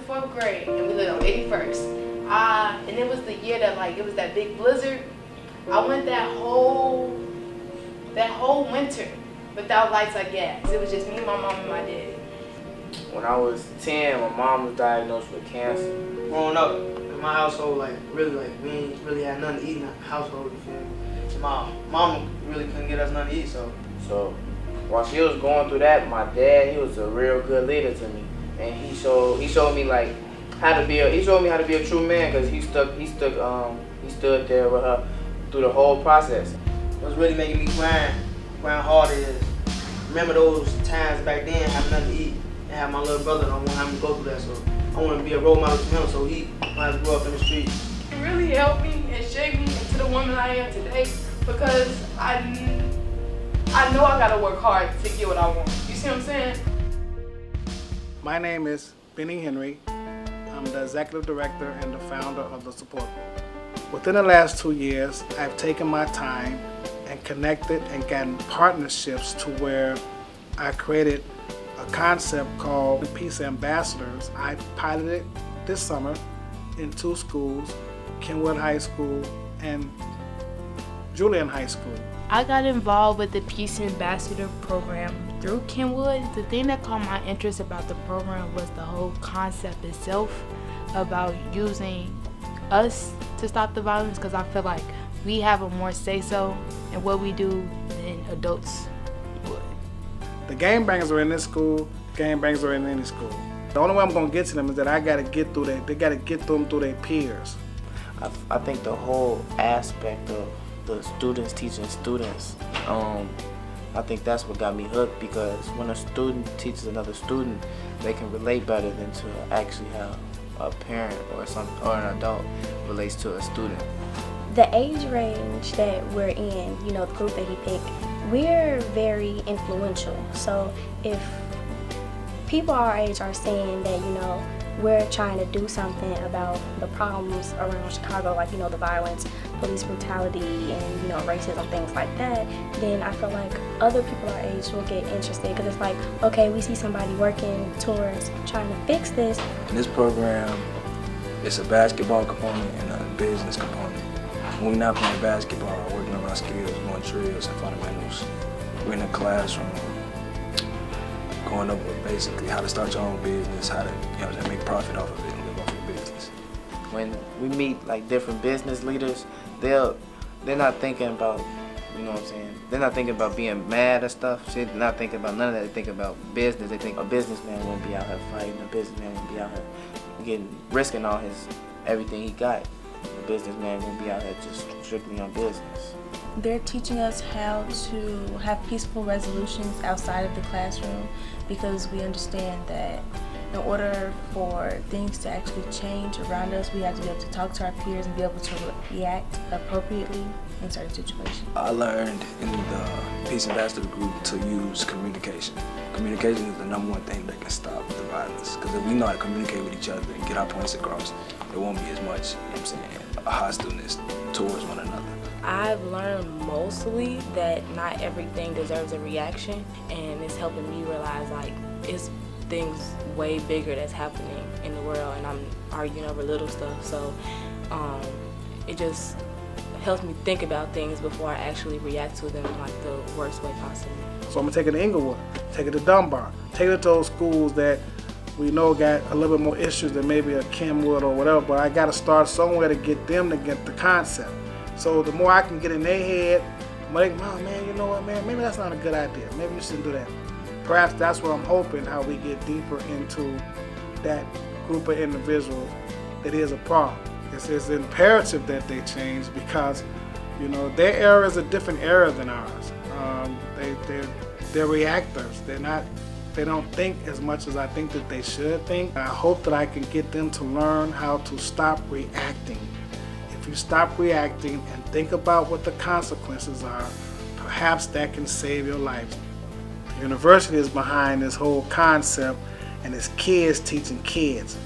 4th grade, and we lived on 81st. And it was the year that it was that big blizzard. I went that whole winter without lights or gas. It was just me, my mom, and my dad. When I was 10, my mom was diagnosed with cancer. Growing up in my household, we ain't really had nothing to eat in the household. You feel me? So my mama really couldn't get us nothing to eat. So while she was going through that, my dad, he was a real good leader to me, and he showed me how to be a true man, because he stood there with her through the whole process. What's really making me grind hard is remember those times back then, having nothing to eat, and have my little brother. I don't want him to go through that, so I want to be a role model to him, so he might have to grow up in the street. It really helped me and shaped me into the woman I am today, because I know I gotta work hard to get what I want. You see what I'm saying? My name is Bennie Henry. I'm the executive director and the founder of the support group. Within the last 2 years, I've taken my time and connected and gotten partnerships to where I created a concept called the Peace Ambassadors. I piloted this summer in 2 schools, Kenwood High School and Julian High School. I got involved with the Peace Ambassador program through Kenwood. The thing that caught my interest about the program was the whole concept itself, about using us to stop the violence, because I feel like we have a more say-so in what we do than adults would. The gangbangers are in this school, gangbangers are in any school. The only way I'm gonna get to them is that I gotta get through they gotta get them through their peers. I think the whole aspect of the students teaching students, I think that's what got me hooked, because when a student teaches another student, they can relate better than to actually have a parent or an adult relates to a student. The age range that we're in, the group that he picked, we're very influential. So if people our age are saying that, we're trying to do something about the problems around Chicago, like, the violence, police brutality, and, racism, things like that, then I feel like other people our age will get interested, because it's like, okay, we see somebody working towards trying to fix this. In this program, it's a basketball component and a business component. When we're not playing basketball, we're working on our skills, doing drills and fundamentals. We're in a classroom, going over basically how to start your own business, how to make profit off of it and live off your business. When we meet different business leaders, they're not thinking about, they're not thinking about being mad or stuff. They're not thinking about none of that. They think about business. They think a businessman wouldn't be out here fighting. A businessman wouldn't be out here risking all everything he got. A businessman wouldn't be out here just strictly on business. They're teaching us how to have peaceful resolutions outside of the classroom, because we understand that in order for things to actually change around us, we have to be able to talk to our peers and be able to react appropriately in certain situations. I learned in the Peace Ambassador group to use communication. Communication is the #1 thing that can stop the violence, because if we know how to communicate with each other and get our points across, there won't be as much, a hostileness towards one another. I've learned mostly that not everything deserves a reaction, and it's helping me realize it's things way bigger that's happening in the world, and I'm arguing over little stuff. So it just helps me think about things before I actually react to them in the worst way possible. So I'm gonna take it to Inglewood, take it to Dunbar, take it to those schools that we know got a little bit more issues than maybe a Kenwood or whatever, but I gotta start somewhere to get them to get the concept. So the more I can get in their head, the more they can, oh man, you know what, man, maybe that's not a good idea. Maybe you shouldn't do that. Perhaps that's what I'm hoping, how we get deeper into that group of individuals that is a problem. It's imperative that they change, because, their era is a different era than ours. They're reactors. They don't think as much as I think that they should think. I hope that I can get them to learn how to stop reacting. If you stop reacting and think about what the consequences are, perhaps that can save your life. The university is behind this whole concept, and it's kids teaching kids.